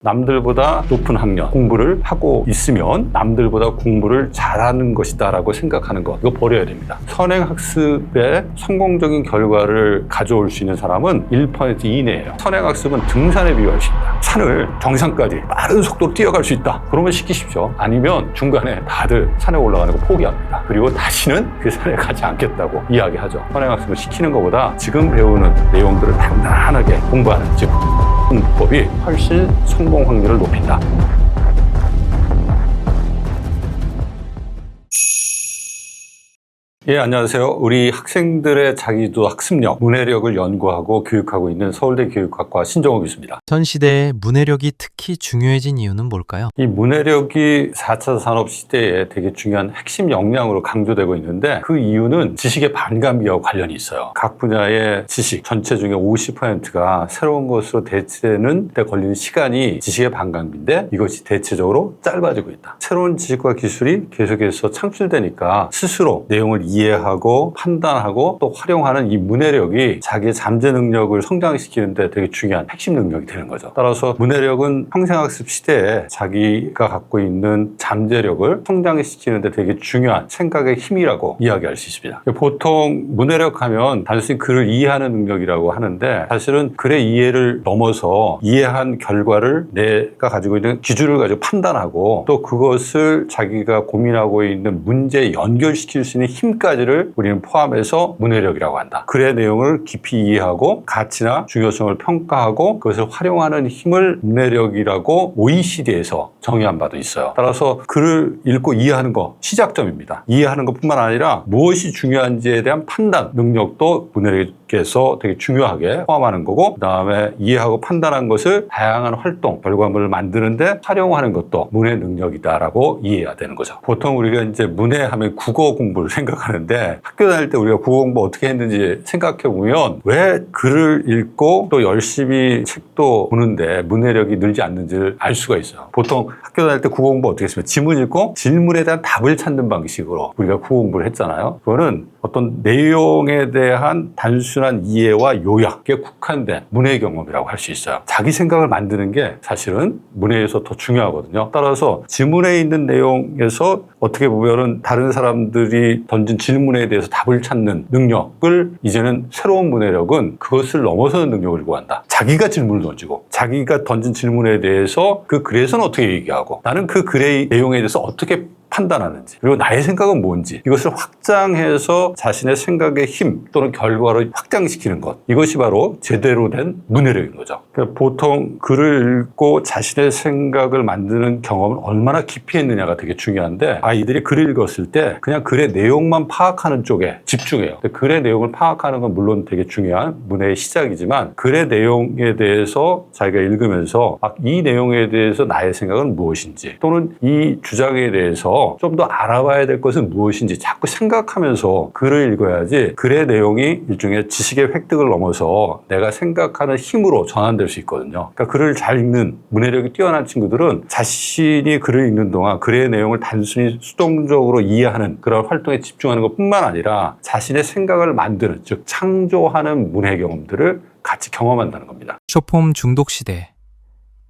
남들보다 높은 학년 공부를 하고 있으면 남들보다 공부를 잘하는 것이다 라고 생각하는 것, 이거 버려야 됩니다. 선행학습에 성공적인 결과를 가져올 수 있는 사람은 1% 이내예요. 선행학습은 등산에 비유할 수 있다. 산을 정상까지 빠른 속도로 뛰어갈 수 있다. 그러면 시키십시오. 아니면 중간에 다들 산에 올라가는 거 포기합니다. 그리고 다시는 그 산에 가지 않겠다고 이야기하죠. 선행학습을 시키는 것보다 지금 배우는 내용들을 단단하게 공부하는, 즉 공부법이 훨씬 성공 확률을 높인다. 예, 안녕하세요. 우리 학생들의 자기주도 학습력, 문해력을 연구하고 교육하고 있는 서울대 교육학과 신정호 교수입니다. 전 시대에 문해력이 특히 중요해진 이유는 뭘까요? 이 문해력이 4차 산업시대에 되게 중요한 핵심 역량으로 강조되고 있는데, 그 이유는 지식의 반감기와 관련이 있어요. 각 분야의 지식 전체 중에 50%가 새로운 것으로 대체되는 데 걸리는 시간이 지식의 반감기인데, 이것이 대체적으로 짧아지고 있다. 새로운 지식과 기술이 계속해서 창출되니까 스스로 내용을 이해하고 판단하고 또 활용하는 이 문해력이 자기의 잠재 능력을 성장시키는데 되게 중요한 핵심 능력이 되는 거죠. 따라서 문해력은 평생학습 시대에 자기가 갖고 있는 잠재력을 성장시키는데 되게 중요한 생각의 힘이라고 이야기할 수 있습니다. 보통 문해력 하면 단순히 글을 이해하는 능력이라고 하는데, 사실은 글의 이해를 넘어서 이해한 결과를 내가 가지고 있는 기준을 가지고 판단하고 또 그것을 자기가 고민하고 있는 문제에 연결시킬 수 있는 힘까지를 우리는 포함해서 문해력이라고 한다. 글의 내용을 깊이 이해하고 가치나 중요성을 평가하고 그것을 활용하는 힘을 문해력이라고 OECD에서 정의한 바도 있어요. 따라서 글을 읽고 이해하는 거 시작점입니다. 이해하는 것뿐만 아니라 무엇이 중요한지에 대한 판단 능력도 문해력에서 되게 중요하게 포함하는 거고, 그 다음에 이해하고 판단한 것을 다양한 활동, 결과물을 만드는데 활용하는 것도 문해 능력이다라고 이해해야 되는 거죠. 보통 우리가 이제 문해하면 국어 공부를 생각하는데, 학교 다닐 때 우리가 국어 공부 어떻게 했는지 생각해 보면 왜 글을 읽고 또 열심히 책도 보는데 문해력이 늘지 않는지를 알 수가 있어요. 보통 학교 다닐 때 국어 공부 어떻게 했으면 지문 읽고 질문에 대한 답을 찾는 방식으로 우리가 국어 공부를 했잖아요. 그거는 어떤 내용에 대한 단순한 이해와 요약에 국한된 문해 경험이라고 할 수 있어요. 자기 생각을 만드는 게 사실은 문해에서 더 중요하거든요. 따라서 지문에 있는 내용에서 어떻게 보면은 다른 사람들이 던진 질문에 대해서 답을 찾는 능력을, 이제는 새로운 문해력은 그것을 넘어서는 능력을 요구한다. 자기가 질문을 던지고 자기가 던진 질문에 대해서 그 글에서는 어떻게 얘기하고 나는 그 글의 내용에 대해서 어떻게 판단하는지, 그리고 나의 생각은 뭔지, 이것을 확장해서 자신의 생각의 힘 또는 결과를 확장시키는 것, 이것이 바로 제대로 된 문해력인 거죠. 그러니까 보통 글을 읽고 자신의 생각을 만드는 경험을 얼마나 깊이 했느냐가 되게 중요한데, 아이들이 글을 읽었을 때 그냥 글의 내용만 파악하는 쪽에 집중해요. 글의 내용을 파악하는 건 물론 되게 중요한 문해의 시작이지만, 글의 내용에 대해서 자기가 읽으면서 이 내용에 대해서 나의 생각은 무엇인지, 또는 이 주장에 대해서 좀 더 알아봐야 될 것은 무엇인지 자꾸 생각하면서 글을 읽어야지 글의 내용이 일종의 지식의 획득을 넘어서 내가 생각하는 힘으로 전환될 수 있거든요. 그러니까 글을 잘 읽는 문해력이 뛰어난 친구들은 자신이 글을 읽는 동안 글의 내용을 단순히 수동적으로 이해하는 그런 활동에 집중하는 것뿐만 아니라 자신의 생각을 만드는, 즉 창조하는 문해 경험들을 같이 경험한다는 겁니다. 쇼폼 중독 시대,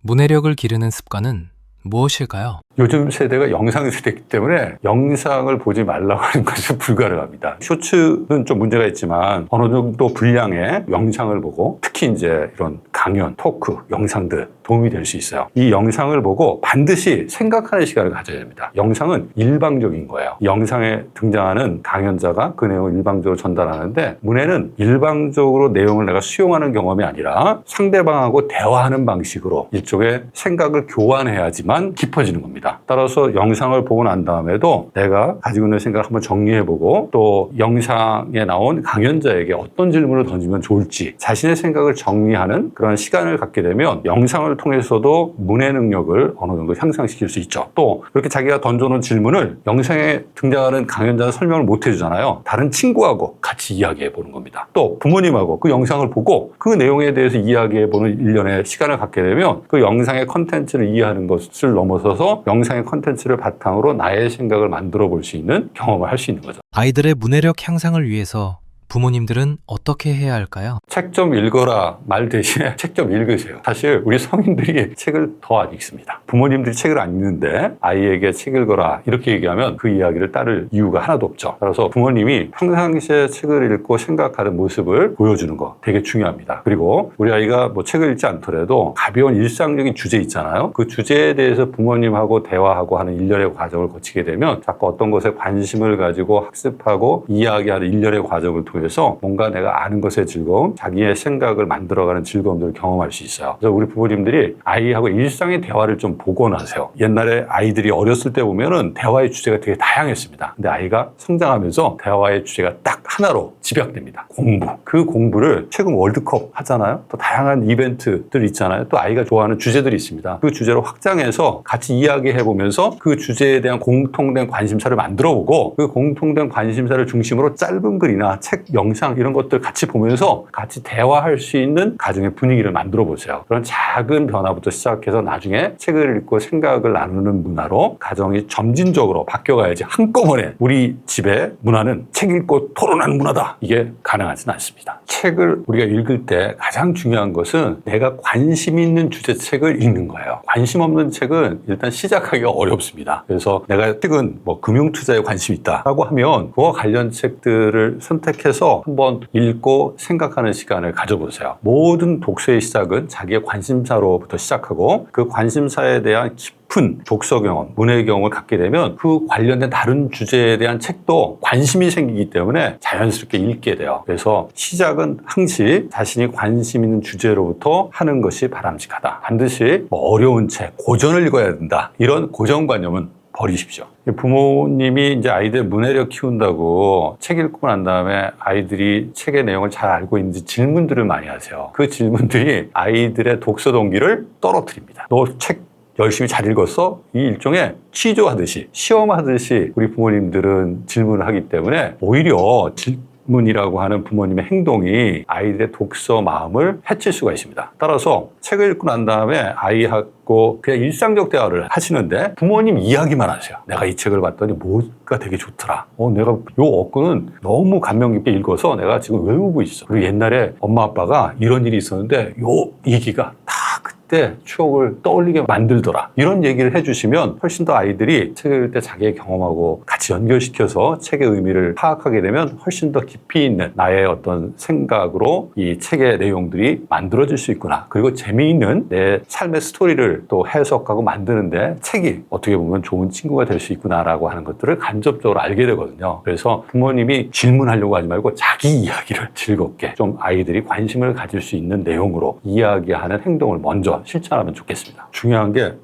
문해력을 기르는 습관은 무엇일까요? 요즘 세대가 영상 세대이기 때문에 영상을 보지 말라고 하는 것은 불가능합니다. 쇼츠는 좀 문제가 있지만 어느 정도 분량의 영상을 보고, 특히 이제 이런 강연, 토크, 영상들 도움이 될 수 있어요. 이 영상을 보고 반드시 생각하는 시간을 가져야 됩니다. 영상은 일방적인 거예요. 영상에 등장하는 강연자가 그 내용을 일방적으로 전달하는데, 문해는 일방적으로 내용을 내가 수용하는 경험이 아니라 상대방하고 대화하는 방식으로 일종의 생각을 교환해야지만 깊어지는 겁니다. 따라서 영상을 보고 난 다음에도 내가 가지고 있는 생각을 한번 정리해보고, 또 영상에 나온 강연자에게 어떤 질문을 던지면 좋을지 자신의 생각을 정리하는 그런 시간을 갖게 되면 영상을 통해서도 문해 능력을 어느 정도 향상시킬 수 있죠. 또 이렇게 자기가 던져놓은 질문을 영상에 등장하는 강연자는 설명을 못 해주잖아요. 다른 친구하고 같이 이야기해보는 겁니다. 또 부모님하고 그 영상을 보고 그 내용에 대해서 이야기해보는 일련의 시간을 갖게 되면 그 영상의 컨텐츠를 이해하는 것을 넘어서서 영상의 컨텐츠를 바탕으로 나의 생각을 만들어 볼 수 있는 경험을 할 수 있는 거죠. 아이들의 문해력 향상을 위해서 부모님들은 어떻게 해야 할까요? 책 좀 읽어라 말 대신에 책 좀 읽으세요. 사실 우리 성인들이 책을 더 안 읽습니다. 부모님들이 책을 안 읽는데 아이에게 책 읽어라 이렇게 얘기하면 그 이야기를 따를 이유가 하나도 없죠. 따라서 부모님이 평상시에 책을 읽고 생각하는 모습을 보여주는 거 되게 중요합니다. 그리고 우리 아이가 뭐 책을 읽지 않더라도 가벼운 일상적인 주제 있잖아요. 그 주제에 대해서 부모님하고 대화하고 하는 일련의 과정을 거치게 되면 자꾸 어떤 것에 관심을 가지고 학습하고 이야기하는 일련의 과정을 통해서 뭔가 내가 아는 것의 즐거움, 자기의 생각을 만들어가는 즐거움들을 경험할 수 있어요. 그래서 우리 부모님들이 아이하고 일상의 대화를 좀 보곤 하세요. 옛날에 아이들이 어렸을 때 보면은 대화의 주제가 되게 다양했습니다. 근데 아이가 성장하면서 대화의 주제가 딱 하나로 집약됩니다. 공부. 그 공부를 최근 월드컵 하잖아요. 또 다양한 이벤트들 있잖아요. 또 아이가 좋아하는 주제들이 있습니다. 그 주제로 확장해서 같이 이야기해보면서 그 주제에 대한 공통된 관심사를 만들어보고 그 공통된 관심사를 중심으로 짧은 글이나 책, 영상 이런 것들 같이 보면서 같이 대화할 수 있는 가정의 분위기를 만들어 보세요. 그런 작은 변화부터 시작해서 나중에 책을 읽고 생각을 나누는 문화로 가정이 점진적으로 바뀌어가야지 한꺼번에 우리 집의 문화는 책 읽고 토론하는 문화다. 이게 가능하지는 않습니다. 책을 우리가 읽을 때 가장 중요한 것은 내가 관심 있는 주제 책을 읽는 거예요. 관심 없는 책은 일단 시작하기가 어렵습니다. 그래서 내가 최근 뭐 금융투자에 관심 있다라고 하면 그와 관련 책들을 선택해서 한번 읽고 생각하는 시간을 가져보세요. 모든 독서의 시작은 자기의 관심사로부터 시작하고 그 관심사에 대한 깊은 독서 경험, 문해 경험을 갖게 되면 그 관련된 다른 주제에 대한 책도 관심이 생기기 때문에 자연스럽게 읽게 돼요. 그래서 시작은 항시 자신이 관심 있는 주제로부터 하는 것이 바람직하다. 반드시 뭐 어려운 책, 고전을 읽어야 된다. 이런 고정관념은 버리십시오. 부모님이 이제 아이들 문해력 키운다고 책 읽고 난 다음에 아이들이 책의 내용을 잘 알고 있는지 질문들을 많이 하세요. 그 질문들이 아이들의 독서 동기를 떨어뜨립니다. 너 책 열심히 잘 읽었어? 이 일종의 취조하듯이, 시험하듯이 우리 부모님들은 질문을 하기 때문에 오히려 질문이라고 하는 부모님의 행동이 아이들의 독서 마음을 해칠 수가 있습니다. 따라서 책을 읽고 난 다음에 아이하고 그냥 일상적 대화를 하시는데 부모님 이야기만 하세요. 내가 이 책을 봤더니 뭐가 되게 좋더라. 내가 요 어근은 너무 감명 깊게 읽어서 내가 지금 외우고 있어. 그리고 옛날에 엄마 아빠가 이런 일이 있었는데 요 얘기가 다 때 추억을 떠올리게 만들더라. 이런 얘기를 해주시면 훨씬 더 아이들이 책을 읽을 때 자기의 경험하고 같이 연결시켜서 책의 의미를 파악하게 되면 훨씬 더 깊이 있는 나의 어떤 생각으로 이 책의 내용들이 만들어질 수 있구나. 그리고 재미있는 내 삶의 스토리를 또 해석하고 만드는데 책이 어떻게 보면 좋은 친구가 될 수 있구나라고 하는 것들을 간접적으로 알게 되거든요. 그래서 부모님이 질문하려고 하지 말고 자기 이야기를 즐겁게 좀 아이들이 관심을 가질 수 있는 내용으로 이야기하는 행동을 먼저 실천하면 좋겠습니다. 중요한 게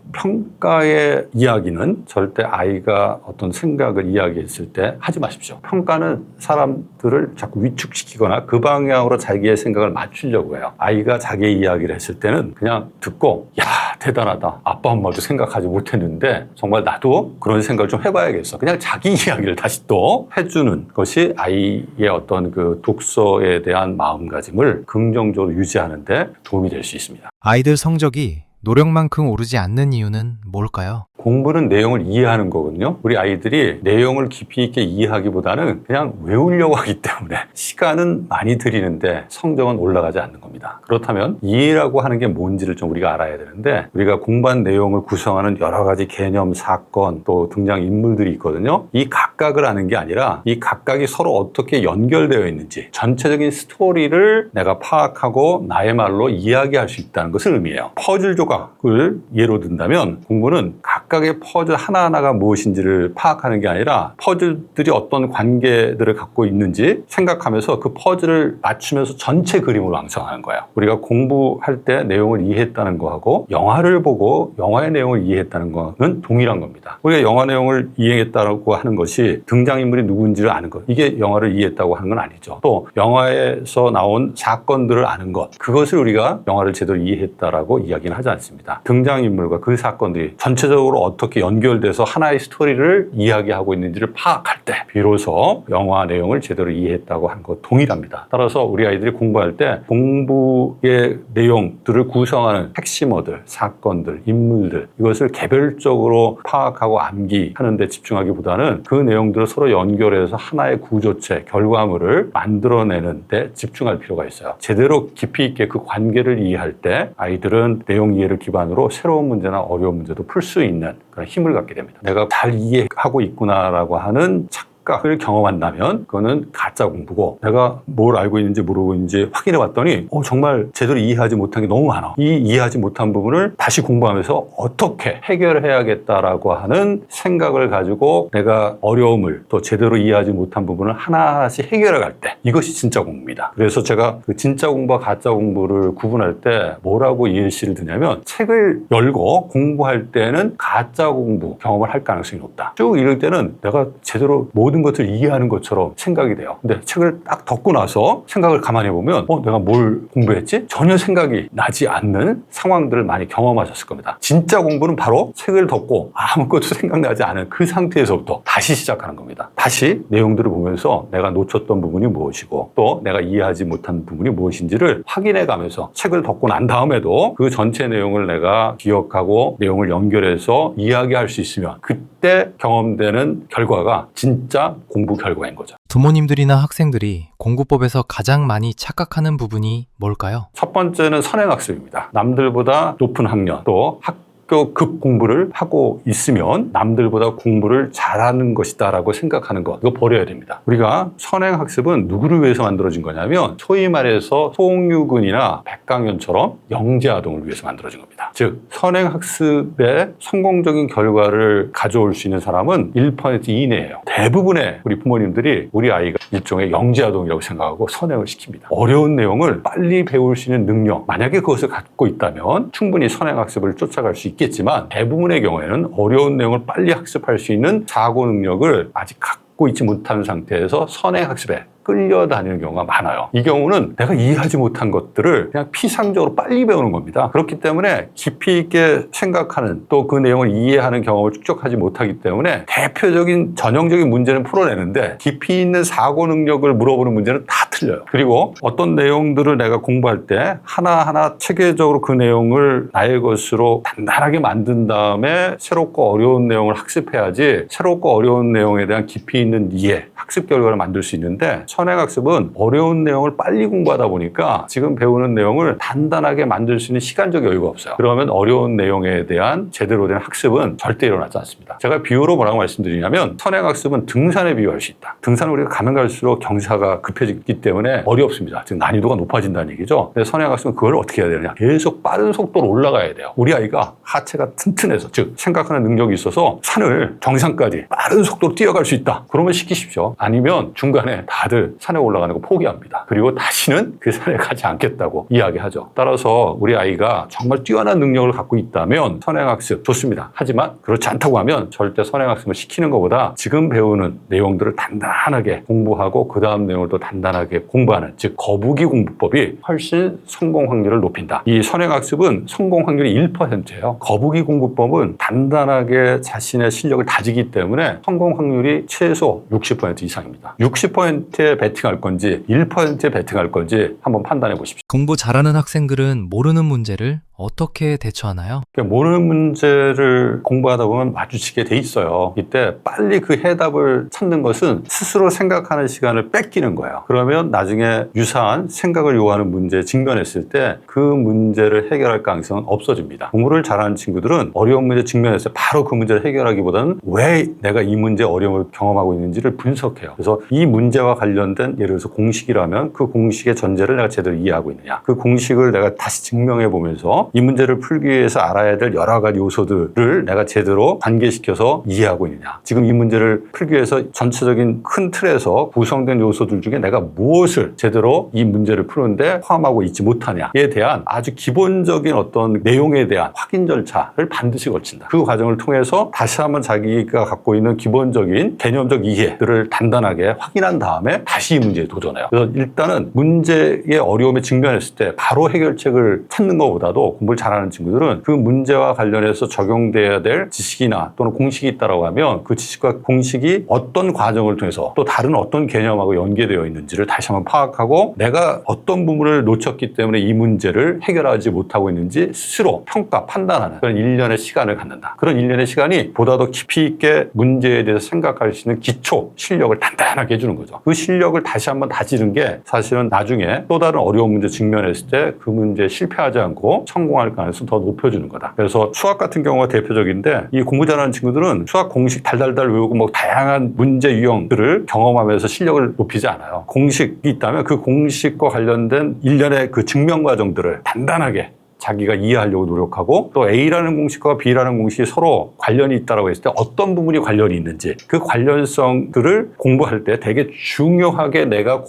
평가의 이야기는 절대 아이가 어떤 생각을 이야기했을 때 하지 마십시오. 평가는 사람들을 자꾸 위축시키거나 그 방향으로 자기의 생각을 맞추려고 해요. 아이가 자기의 이야기를 했을 때는 그냥 듣고 야 대단하다. 아빠 엄마도 생각하지 못했는데 정말 나도 그런 생각을 좀 해봐야겠어. 그냥 자기 이야기를 다시 또 해주는 것이 아이의 어떤 그 독서에 대한 마음가짐을 긍정적으로 유지하는 데 도움이 될 수 있습니다. 아이들 성적이 노력만큼 오르지 않는 이유는 뭘까요? 공부는 내용을 이해하는 거거든요. 우리 아이들이 내용을 깊이 있게 이해하기보다는 그냥 외우려고 하기 때문에 시간은 많이 들이는데 성적은 올라가지 않는 겁니다. 그렇다면 이해라고 하는 게 뭔지를 좀 우리가 알아야 되는데 우리가 공부한 내용을 구성하는 여러 가지 개념, 사건, 또 등장 인물들이 있거든요. 이 각각을 아는 게 아니라 이 각각이 서로 어떻게 연결되어 있는지 전체적인 스토리를 내가 파악하고 나의 말로 이야기할 수 있다는 것을 의미해요. 퍼즐 조각을 예로 든다면 공부는 각각의 퍼즐 하나하나가 무엇인지를 파악하는 게 아니라 퍼즐들이 어떤 관계들을 갖고 있는지 생각하면서 그 퍼즐을 맞추면서 전체 그림을 완성하는 거예요. 우리가 공부할 때 내용을 이해했다는 거하고 영화를 보고 영화의 내용을 이해했다는 거는 동일한 겁니다. 우리가 영화 내용을 이해했다고 하는 것이 등장인물이 누군지를 아는 것, 이게 영화를 이해했다고 하는 건 아니죠. 또 영화에서 나온 사건들을 아는 것, 그것을 우리가 영화를 제대로 이해했다라고 이야기는 하지 않습니다. 등장인물과 그 사건들이 전체적으로 서로 어떻게 연결돼서 하나의 스토리를 이야기하고 있는지를 파악할 때 비로소 영화 내용을 제대로 이해했다고 한 것 동일합니다. 따라서 우리 아이들이 공부할 때 공부의 내용들을 구성하는 핵심어들, 사건들, 인물들 이것을 개별적으로 파악하고 암기하는 데 집중하기보다는 그 내용들을 서로 연결해서 하나의 구조체, 결과물을 만들어내는 데 집중할 필요가 있어요. 제대로 깊이 있게 그 관계를 이해할 때 아이들은 내용 이해를 기반으로 새로운 문제나 어려운 문제도 풀 수 있는 그런 힘을 갖게 됩니다. 내가 잘 이해하고 있구나라고 하는 착각을 경험한다면 그거는 가짜 공부고, 내가 뭘 알고 있는지 모르고 있는지 확인해 봤더니 정말 제대로 이해하지 못한 게 너무 많아. 이 이해하지 못한 부분을 다시 공부하면서 어떻게 해결해야겠다라고 하는 생각을 가지고 내가 어려움을 또 제대로 이해하지 못한 부분을 하나씩 해결해 갈 때, 이것이 진짜 공부입니다. 그래서 제가 그 진짜 공부와 가짜 공부를 구분할 때 뭐라고 예시를 드냐면, 책을 열고 공부할 때는 가짜 공부 경험을 할 가능성이 높다. 쭉 읽을 때는 내가 제대로 모든 것을 이해하는 것처럼 생각이 돼요. 근데 책을 딱 덮고 나서 생각을 가만히 보면 내가 뭘 공부했지? 전혀 생각이 나지 않는 상황들을 많이 경험하셨을 겁니다. 진짜 공부는 바로 책을 덮고 아무것도 생각나지 않은 그 상태에서부터 다시 시작하는 겁니다. 다시 내용들을 보면서 내가 놓쳤던 부분이 무엇이고 또 내가 이해하지 못한 부분이 무엇인지를 확인해 가면서 책을 덮고 난 다음에도 그 전체 내용을 내가 기억하고 내용을 연결해서 이야기할 수 있으면 그때 경험되는 결과가 진짜 공부 결과인 거죠. 부모님들이나 학생들이 공부법에서 가장 많이 착각하는 부분이 뭘까요? 첫 번째는 선행학습입니다. 남들보다 높은 학년, 또 학교급 공부를 하고 있으면 남들보다 공부를 잘하는 것이다라고 생각하는 것, 이거 버려야 됩니다. 우리가 선행학습은 누구를 위해서 만들어진 거냐면 소위 말해서 송유근이나 백강현처럼 영재아동을 위해서 만들어진 겁니다. 즉 선행학습에 성공적인 결과를 가져올 수 있는 사람은 1% 이내예요. 대부분의 우리 부모님들이 우리 아이가 일종의 영재아동이라고 생각하고 선행을 시킵니다. 어려운 내용을 빨리 배울 수 있는 능력, 만약에 그것을 갖고 있다면 충분히 선행학습을 쫓아갈 수 있겠지만 대부분의 경우에는 어려운 내용을 빨리 학습할 수 있는 사고 능력을 아직 갖고 있지 못한 상태에서 선행학습에 끌려다니는 경우가 많아요. 이 경우는 내가 이해하지 못한 것들을 그냥 피상적으로 빨리 배우는 겁니다. 그렇기 때문에 깊이 있게 생각하는, 또 그 내용을 이해하는 경험을 축적하지 못하기 때문에 대표적인 전형적인 문제는 풀어내는데 깊이 있는 사고 능력을 물어보는 문제는 다 틀려요. 그리고 어떤 내용들을 내가 공부할 때 하나하나 체계적으로 그 내용을 나의 것으로 단단하게 만든 다음에 새롭고 어려운 내용을 학습해야지 새롭고 어려운 내용에 대한 깊이 있는 이해, 학습 결과를 만들 수 있는데, 선행학습은 어려운 내용을 빨리 공부하다 보니까 지금 배우는 내용을 단단하게 만들 수 있는 시간적 여유가 없어요. 그러면 어려운 내용에 대한 제대로 된 학습은 절대 일어나지 않습니다. 제가 비유로 뭐라고 말씀드리냐면, 선행학습은 등산에 비유할 수 있다. 등산은 우리가 가면 갈수록 경사가 급해지기 때문에 어렵습니다. 즉 난이도가 높아진다는 얘기죠. 근데 선행학습은 그걸 어떻게 해야 되느냐, 계속 빠른 속도로 올라가야 돼요. 우리 아이가 하체가 튼튼해서, 즉 생각하는 능력이 있어서 산을 정상까지 빠른 속도로 뛰어갈 수 있다. 그러면 시키십시오. 아니면 중간에 다들 산에 올라가는 거 포기합니다. 그리고 다시는 그 산에 가지 않겠다고 이야기하죠. 따라서 우리 아이가 정말 뛰어난 능력을 갖고 있다면 선행학습 좋습니다. 하지만 그렇지 않다고 하면 절대 선행학습을 시키는 것보다 지금 배우는 내용들을 단단하게 공부하고 그 다음 내용을 또 단단하게 공부하는, 즉 거북이 공부법이 훨씬 성공 확률을 높인다. 이 선행학습은 성공 확률이 1%예요. 거북이 공부법은 단단하게 자신의 실력을 다지기 때문에 성공 확률이 최소 60% 이상입니다. 60%에 베팅할 건지 1%에 베팅할 건지 한번 판단해 보십시오. 공부 잘하는 학생들은 모르는 문제를 어떻게 대처하나요? 모르는 문제를 공부하다 보면 마주치게 돼 있어요. 이때 빨리 그 해답을 찾는 것은 스스로 생각하는 시간을 뺏기는 거예요. 그러면 나중에 유사한 생각을 요하는 문제에 직면했을 때 그 문제를 해결할 가능성은 없어집니다. 공부를 잘하는 친구들은 어려운 문제에 직면했을 때 바로 그 문제를 해결하기보다는 왜 내가 이 문제에 어려움을 경험하고 있는지를 분석해요. 그래서 이 문제와 관련된 예를 들어서 공식이라면 그 공식의 전제를 내가 제대로 이해하고 있느냐, 그 공식을 내가 다시 증명해 보면서 이 문제를 풀기 위해서 알아야 될 여러 가지 요소들을 내가 제대로 관계시켜서 이해하고 있느냐, 지금 이 문제를 풀기 위해서 전체적인 큰 틀에서 구성된 요소들 중에 내가 무엇을 제대로 이 문제를 푸는데 포함하고 있지 못하냐에 대한 아주 기본적인 어떤 내용에 대한 확인 절차를 반드시 거친다. 그 과정을 통해서 다시 한번 자기가 갖고 있는 기본적인 개념적 이해들을 단단하게 확인한 다음에 다시 이 문제에 도전해요. 그래서 일단은 문제의 어려움에 직면했을 때 바로 해결책을 찾는 것보다도 공부를 잘하는 친구들은 그 문제와 관련해서 적용돼야 될 지식이나 또는 공식이 있다고 하면 그 지식과 공식이 어떤 과정을 통해서 또 다른 어떤 개념하고 연계되어 있는지를 다시 한번 파악하고 내가 어떤 부분을 놓쳤기 때문에 이 문제를 해결하지 못하고 있는지 스스로 평가, 판단하는 그런 일련의 시간을 갖는다. 그런 일련의 시간이 보다 더 깊이 있게 문제에 대해서 생각할 수 있는 기초, 실력을 단단하게 해주는 거죠. 그 실력을 다시 한번 다지는 게 사실은 나중에 또 다른 어려운 문제 직면했을 때 그 문제에 실패하지 않고 성공할 가능성을 더 높여주는 거다. 그래서 수학 같은 경우가 대표적인데 이 공부 잘하는 친구들은 수학 공식 달달달 외우고 뭐 다양한 문제 유형들을 경험하면서 실력을 높이지 않아요. 공식이 있다면 그 공식과 관련된 일련의 그 증명 과정들을 단단하게 자기가 이해하려고 노력하고 또 A라는 공식과 B라는 공식이 서로 관련이 있다고 했을 때 어떤 부분이 관련이 있는지 그 관련성들을 공부할 때 되게 중요하게 내가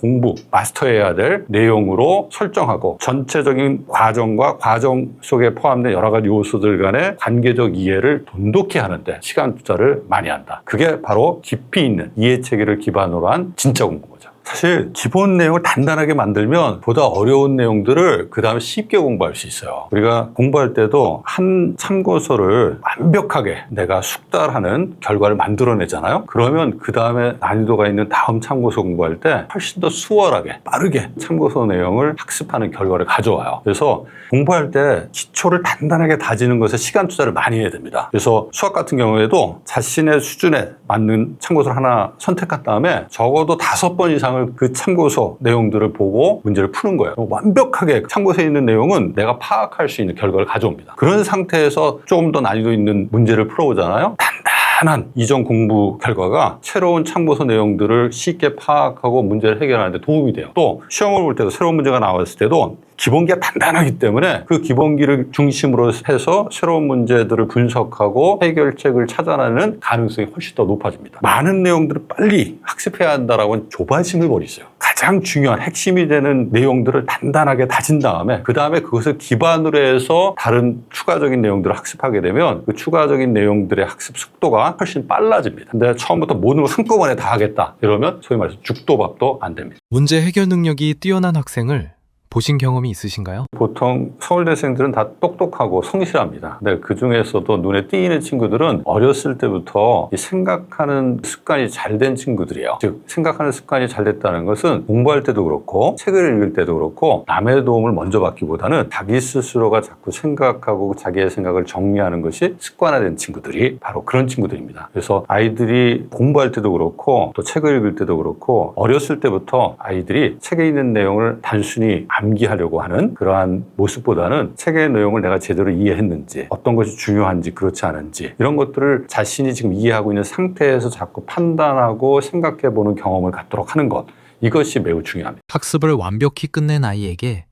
마스터해야 될 내용으로 설정하고 전체적인 과정과 과정 속에 포함된 여러 가지 요소들 간의 관계적 이해를 돈독히 하는데 시간 투자를 많이 한다. 그게 바로 깊이 있는 이해체계를 기반으로 한 진짜 공부죠. 사실 기본 내용을 단단하게 만들면 보다 어려운 내용들을 그 다음에 쉽게 공부할 수 있어요. 우리가 공부할 때도 한 참고서를 완벽하게 내가 숙달하는 결과를 만들어내잖아요. 그러면 그 다음에 난이도가 있는 다음 참고서 공부할 때 훨씬 더 수월하게 빠르게 참고서 내용을 학습하는 결과를 가져와요. 그래서 공부할 때 기초를 단단하게 다지는 것에 시간 투자를 많이 해야 됩니다. 그래서 수학 같은 경우에도 자신의 수준에 맞는 참고서를 하나 선택한 다음에 적어도 5번 이상을 그 참고서 내용들을 보고 문제를 푸는 거예요. 완벽하게 참고서에 있는 내용은 내가 파악할 수 있는 결과를 가져옵니다. 그런 상태에서 조금 더 난이도 있는 문제를 풀어보잖아요. 단단한 이전 공부 결과가 새로운 참고서 내용들을 쉽게 파악하고 문제를 해결하는 데 도움이 돼요. 또 시험을 볼 때도 새로운 문제가 나왔을 때도 기본기가 단단하기 때문에 그 기본기를 중심으로 해서 새로운 문제들을 분석하고 해결책을 찾아내는 가능성이 훨씬 더 높아집니다. 많은 내용들을 빨리 학습해야 한다라고는 조바심을 버리세요. 가장 중요한 핵심이 되는 내용들을 단단하게 다진 다음에 그 다음에 그것을 기반으로 해서 다른 추가적인 내용들을 학습하게 되면 그 추가적인 내용들의 학습 속도가 훨씬 빨라집니다. 근데 처음부터 모든 걸 한꺼번에 다 하겠다 이러면 소위 말해서 죽도 밥도 안 됩니다. 문제 해결 능력이 뛰어난 학생을 보신 경험이 있으신가요? 보통 서울대생들은 다 똑똑하고 성실합니다. 근데 그 중에서도 눈에 띄는 친구들은 어렸을 때부터 생각하는 습관이 잘 된 친구들이에요. 즉 생각하는 습관이 잘 됐다는 것은 공부할 때도 그렇고 책을 읽을 때도 그렇고 남의 도움을 먼저 받기보다는 자기 스스로가 자꾸 생각하고 자기의 생각을 정리하는 것이 습관화된 친구들이 바로 그런 친구들입니다. 그래서 아이들이 공부할 때도 그렇고 또 책을 읽을 때도 그렇고 어렸을 때부터 아이들이 책에 있는 내용을 단순히 암기하려고 하는 그러한 모습보다는 책의 내용을 내가 제대로 이해했는지 어떤 것이 중요한지 그렇지 않은지 이런 것들을 자신이 지금 이해하고 있는 상태에서 자꾸 판단하고 생각해보는 경험을 갖도록 하는 것 이것이 매우 중요합니다. 학습을 완벽히 끝낸 아이에게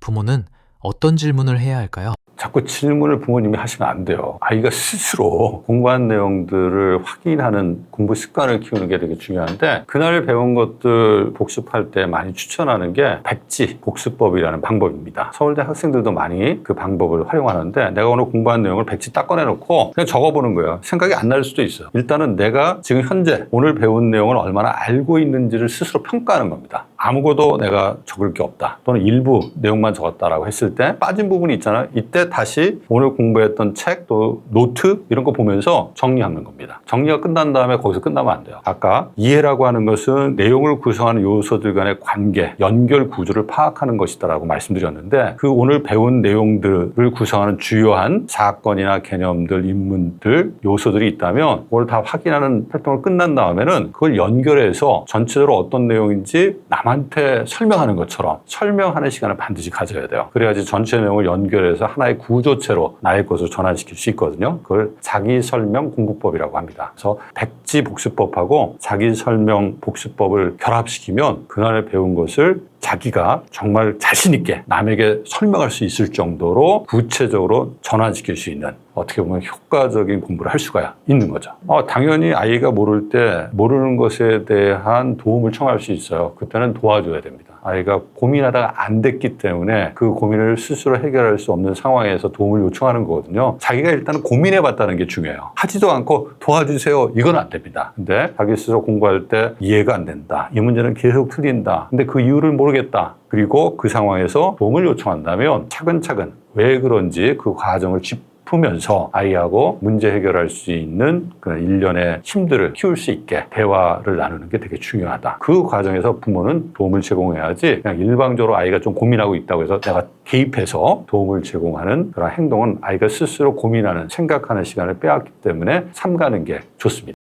부모는 어떤 질문을 해야 할까요? 자꾸 질문을 부모님이 하시면 안 돼요. 아이가 스스로 공부한 내용들을 확인하는 공부 습관을 키우는 게 되게 중요한데 그날 배운 것들 복습할 때 많이 추천하는 게 백지 복습법이라는 방법입니다. 서울대 학생들도 많이 그 방법을 활용하는데 내가 오늘 공부한 내용을 백지 딱 꺼내놓고 그냥 적어보는 거예요. 생각이 안 날 수도 있어요. 일단은 내가 지금 현재 오늘 배운 내용을 얼마나 알고 있는지를 스스로 평가하는 겁니다. 아무것도 내가 적을 게 없다 또는 일부 내용만 적었다라고 했을 때 빠진 부분이 있잖아요. 이때 다시 오늘 공부했던 책 또 노트 이런 거 보면서 정리하는 겁니다. 정리가 끝난 다음에 거기서 끝나면 안 돼요. 아까 이해라고 하는 것은 내용을 구성하는 요소들 간의 관계, 연결 구조를 파악하는 것이다라고 말씀드렸는데 그 오늘 배운 내용들을 구성하는 주요한 사건이나 개념들, 인문들, 요소들이 있다면 그걸 다 확인하는 활동을 끝난 다음에는 그걸 연결해서 전체적으로 어떤 내용인지 남한테 설명하는 것처럼 설명하는 시간을 반드시 가져야 돼요. 그래야지 전체 내용을 연결해서 하나의 구조체로 나의 것을 전환시킬 수 있거든요. 그걸 자기설명 공부법이라고 합니다. 그래서 백지 복습법하고 자기설명 복습법을 결합시키면 그날에 배운 것을 자기가 정말 자신 있게 남에게 설명할 수 있을 정도로 구체적으로 전환시킬 수 있는 어떻게 보면 효과적인 공부를 할 수가 있는 거죠. 당연히 아이가 모를 때 모르는 것에 대한 도움을 청할 수 있어요. 그때는 도와줘야 됩니다. 아이가 고민하다가 안 됐기 때문에 그 고민을 스스로 해결할 수 없는 상황에서 도움을 요청하는 거거든요. 자기가 일단은 고민해봤다는 게 중요해요. 하지도 않고 도와주세요. 이건 안 됩니다. 근데 자기 스스로 공부할 때 이해가 안 된다. 이 문제는 계속 틀린다. 근데 그 이유를 모르겠다. 그리고 그 상황에서 도움을 요청한다면 차근차근 왜 그런지 그 과정을 짚으면서 아이하고 문제 해결할 수 있는 그런 일련의 힘들을 키울 수 있게 대화를 나누는 게 되게 중요하다. 그 과정에서 부모는 도움을 제공해야지 그냥 일방적으로 아이가 좀 고민하고 있다고 해서 내가 개입해서 도움을 제공하는 그런 행동은 아이가 스스로 고민하는 생각하는 시간을 빼앗기 때문에 삼가는 게 좋습니다.